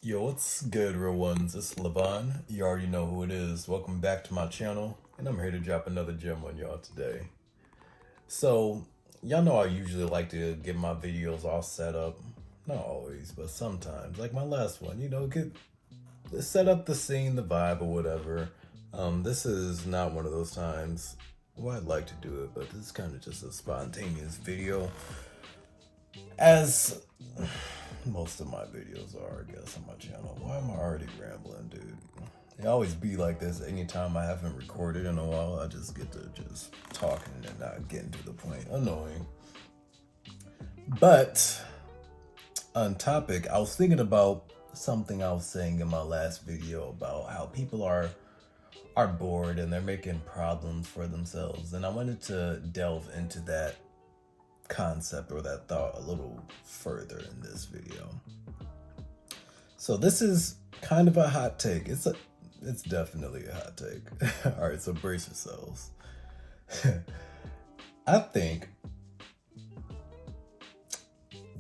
Yo, what's good, real ones? It's Levon. You already know who it is. Welcome back to my channel, and I'm here to drop another gem on y'all today. So, y'all know I usually like to get my videos all set up. Not always, but sometimes. Like my last one, get set up the scene, the vibe, or whatever. This is not one of those times. Well, I'd like to do it, but this is kind of just a spontaneous video. As most of my videos are, I guess, on my channel. Why am I already rambling, dude? It always be like this anytime I haven't recorded in a while. I just get to just talking and not getting to the point. Annoying. But on topic, I was thinking about something I was saying in my last video about how people are bored and they're making problems for themselves. And I wanted to delve into that concept or that thought a little further in this video. So this is kind of a hot take. It's definitely a hot take. All right, so brace yourselves. I think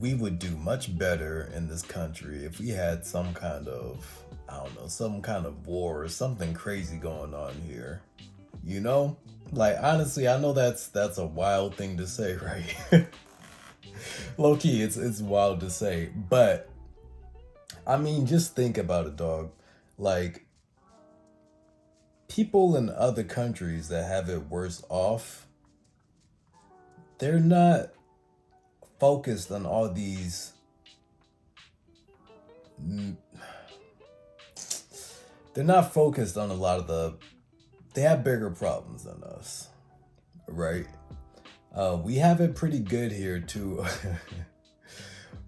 we would do much better in this country if we had some kind of, I don't know, some kind of war or something crazy going on here. You know? Like, honestly, I know that's a wild thing to say, right? Low key, it's wild to say, but I mean, just think about it, dog. Like, people in other countries that have it worse off, they're not focused on all these. They're not focused on a lot of the. They have bigger problems than us, right? We have it pretty good here too.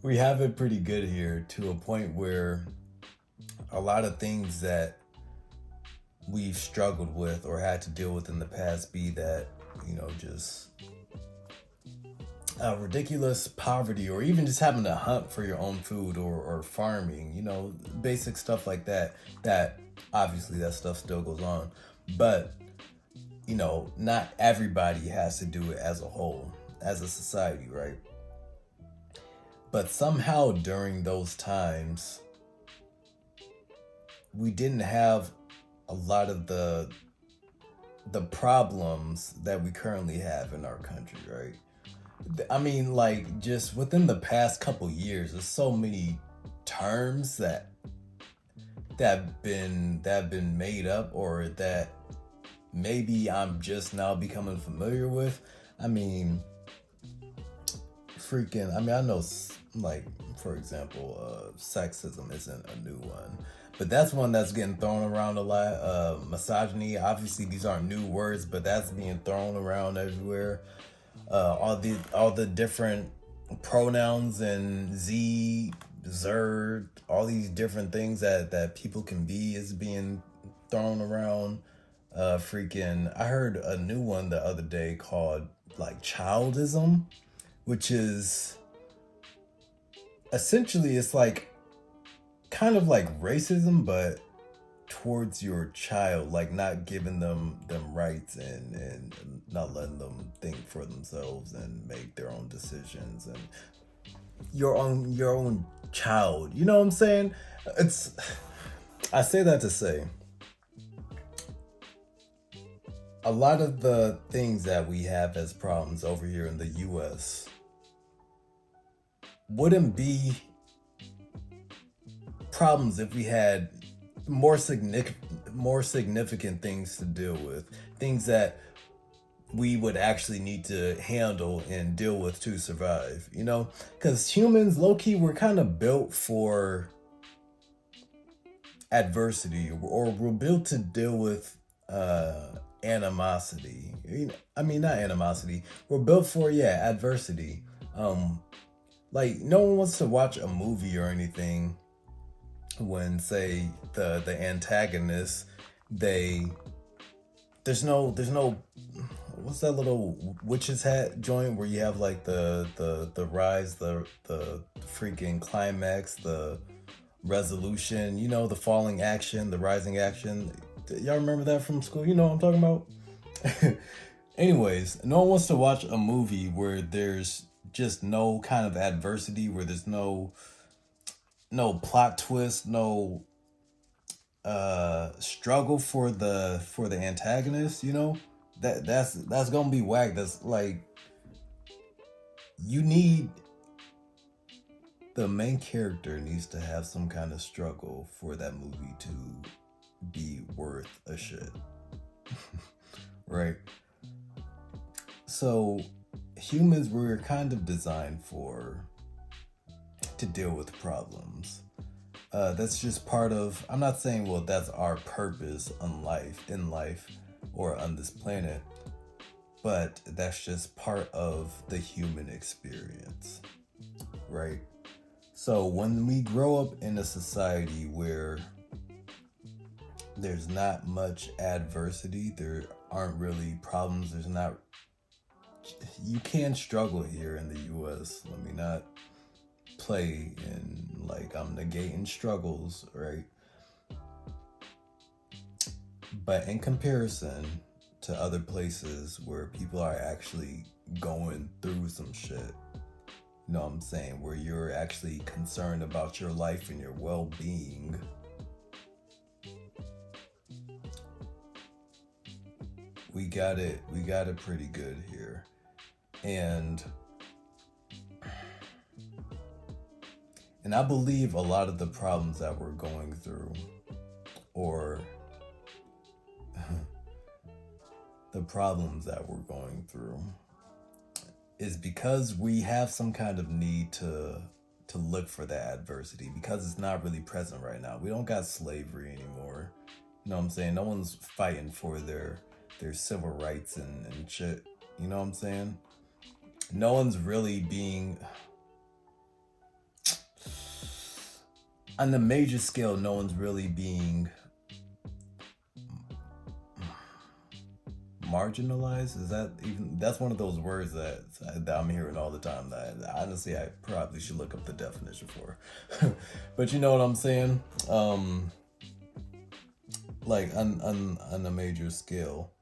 We have it pretty good here to a point where a lot of things that we've struggled with or had to deal with in the past, be that, just ridiculous poverty, or even just having to hunt for your own food, or farming, basic stuff like that, that obviously that stuff still goes on. But, not everybody has to do it as a whole, as a society, right? But somehow during those times, we didn't have a lot of the problems that we currently have in our country, right? I mean, like, just within the past couple years, there's so many terms that have been made up, or that maybe I'm just now becoming familiar with. I mean, I know, like, for example, sexism isn't a new one, but that's one that's getting thrown around a lot. Misogyny, obviously these aren't new words, but that's being thrown around everywhere. All the different pronouns and zer, all these different things that people can be is being thrown around. I heard a new one the other day called, like, childism, which is essentially, it's like kind of like racism, but towards your child, like not giving them rights, and not letting them think for themselves and make their own decisions, and your own child. You know what I'm saying? It's I say that to say a lot of the things that we have as problems over here in the US wouldn't be problems if we had more significant things to deal with, things that we would actually need to handle and deal with to survive, because humans, low key, we're kind of built for adversity, or we're built to deal with animosity. I mean, not animosity, we're built for, yeah, adversity. Like, no one wants to watch a movie or anything when, say, the antagonist, they there's no what's that little witch's hat joint where you have, like, the rise, the freaking climax, the resolution, the falling action, the rising action. Y'all remember that from school? You know what I'm talking about? Anyways, no one wants to watch a movie where there's just no kind of adversity, where there's no no plot twist, no struggle for the antagonist, you know? That's gonna be whack. That's like you need the main character needs to have some kind of struggle for that movie to be worth a shit. Right? So humans were kind of designed for to deal with problems. That's just part of. I'm not saying well that's our purpose in life, or on this planet, but that's just part of the human experience, right? So when we grow up in a society where there's not much adversity, there aren't really problems. There's not. You can struggle here in the U.S. Let me not play in like I'm negating struggles, right? But in comparison to other places where people are actually going through some shit, you know what I'm saying, where you're actually concerned about your life and your well-being, we got it pretty good here. And I believe a lot of the problems that we're going through, or the problems that we're going through, is because we have some kind of need to look for that adversity because it's not really present right now. We don't got slavery anymore. You know what I'm saying? No one's fighting for their civil rights and shit. You know what I'm saying? No one's really being on the major scale, no one's really being marginalized. Is that even that's one of those words that I'm hearing all the time that honestly I probably should look up the definition for. But you know what I'm saying? Like on a major scale.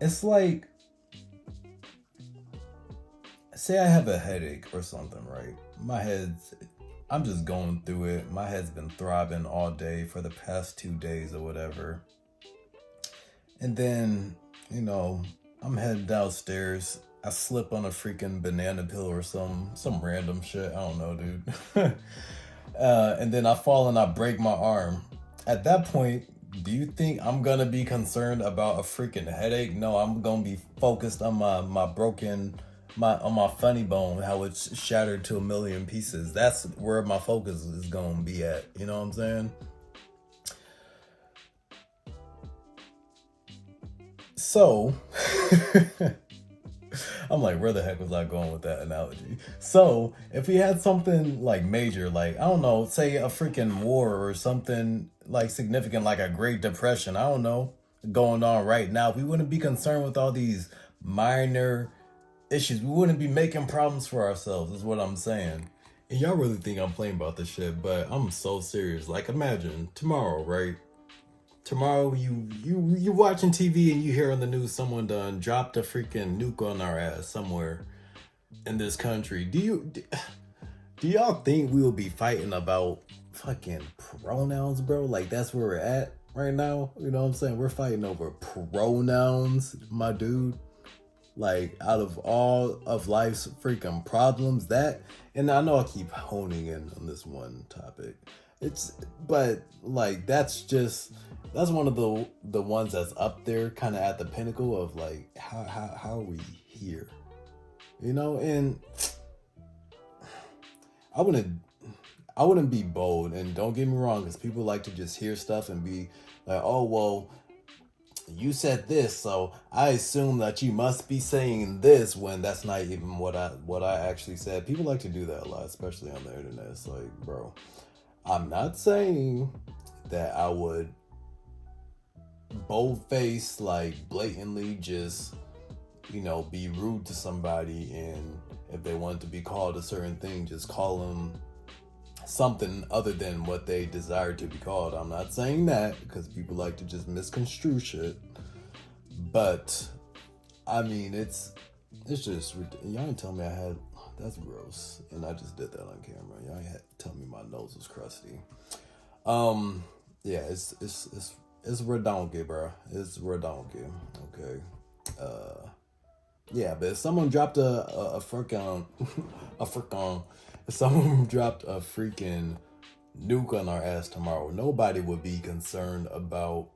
It's like, say I have a headache or something, right? I'm just going through it. My head's been throbbing all day for the past 2 days or whatever. And then, you know, I'm heading downstairs. I slip on a freaking banana peel or some random shit. I don't know, dude. And then I fall and I break my arm. At that point, do you think I'm gonna be concerned about a freaking headache? No, I'm gonna be focused on my broken on my funny bone, how it's shattered to a million pieces. That's where my focus is gonna be at. You know what I'm saying? So I'm like, where the heck was I going with that analogy? So, if we had something like major, like, I don't know, say a freaking war or something like significant, like a Great Depression, I don't know, going on right now, we wouldn't be concerned with all these minor issues. We wouldn't be making problems for ourselves, is what I'm saying. And y'all really think I'm playing about this shit, but I'm so serious. Like, imagine tomorrow, right? Tomorrow you watching TV and you hear on the news someone done dropped a freaking nuke on our ass somewhere in this country. Do y'all think we will be fighting about fucking pronouns, bro? Like that's where we're at right now. You know what I'm saying? We're fighting over pronouns, my dude. Like out of all of life's freaking problems, that, and I know I keep honing in on this one topic. It's but like that's one of the ones that's up there kind of at the pinnacle of like how are we here, you know? And I wouldn't I wouldn't be bold, and don't get me wrong, because people like to just hear stuff and be like, oh well, you said this, so I assume that you must be saying this when that's not even what I actually said. People like to do that a lot, especially on the internet. It's like, bro, I'm not saying that I would bold face like blatantly just, you know, be rude to somebody, and if they want to be called a certain thing, just call them something other than what they desire to be called. I'm not saying that because people like to just misconstrue shit. But I mean, it's just y'all didn't tell me I had That's gross. And I just did that on camera. Y'all had to tell me my nose was crusty. Yeah, it's redonky, bro. It's redonky. Okay. Yeah, but if someone dropped a freaking if someone dropped a freaking nuke on our ass tomorrow, nobody would be concerned about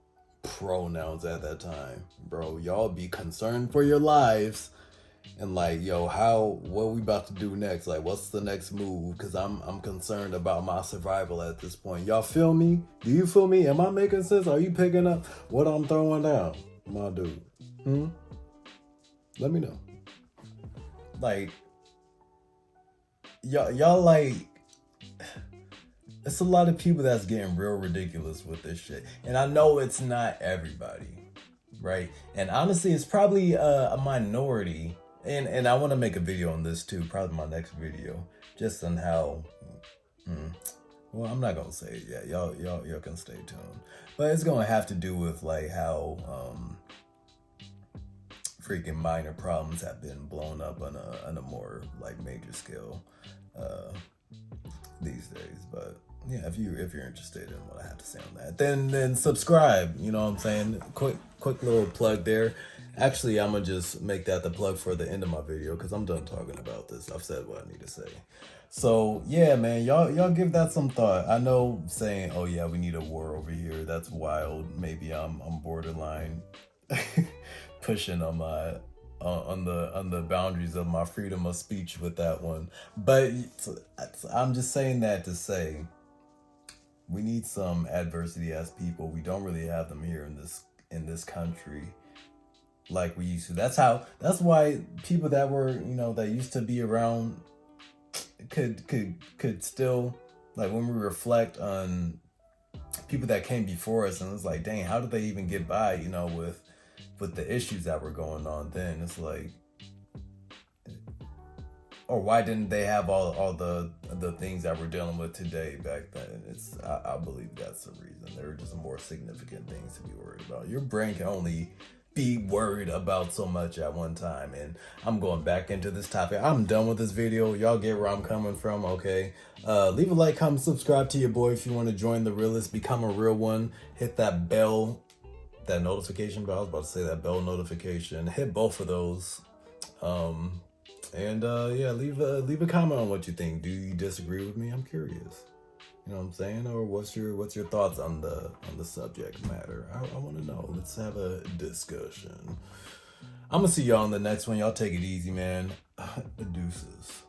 pronouns at that time, bro. Y'all be concerned for your lives and like, yo, what we about to do next? Like, what's the next move? Because I'm concerned about my survival at this point. Y'all feel me? Do you feel me? Am I making sense? Are you picking up what I'm throwing down, my dude? Let me know. Like, y'all like, it's a lot of people that's getting real ridiculous with this shit, and I know it's not everybody, right? And honestly, it's probably a minority. And I want to make a video on this too, probably my next video, just on how. Well, I'm not gonna say it yet. Y'all can stay tuned, but it's gonna have to do with like how freaking minor problems have been blown up on a more like major scale these days. But yeah, if you're interested in what I have to say on that, then subscribe. You know what I'm saying? Quick little plug there. Actually, I'm gonna just make that the plug for the end of my video because I'm done talking about this. I've said what I need to say. So yeah, man, y'all give that some thought. I know saying, oh yeah, we need a war over here, that's wild. Maybe I'm borderline pushing on my on the boundaries of my freedom of speech with that one. But I'm just saying that to say we need some adversity as people. We don't really have them here in this country like we used to. That's why people that were, that used to be around could still, like, when we reflect on people that came before us, and it's like, dang, how did they even get by, with the issues that were going on then? It's like, or why didn't they have all the things that we're dealing with today back then? I believe that's the reason. There are just more significant things to be worried about. Your brain can only be worried about so much at one time. And I'm going back into this topic. I'm done with this video. Y'all get where I'm coming from, okay? Leave a like, comment, subscribe to your boy if you want to join the realist, become a real one. Hit that bell, that notification bell. I was about to say that bell notification. Hit both of those. Yeah, leave a comment on what you think. Do you disagree with me? I'm curious. You know what I'm saying? Or what's your thoughts on the subject matter? I want to know. Let's have a discussion. I'm gonna see y'all in the next one. Y'all take it easy, man. Deuces.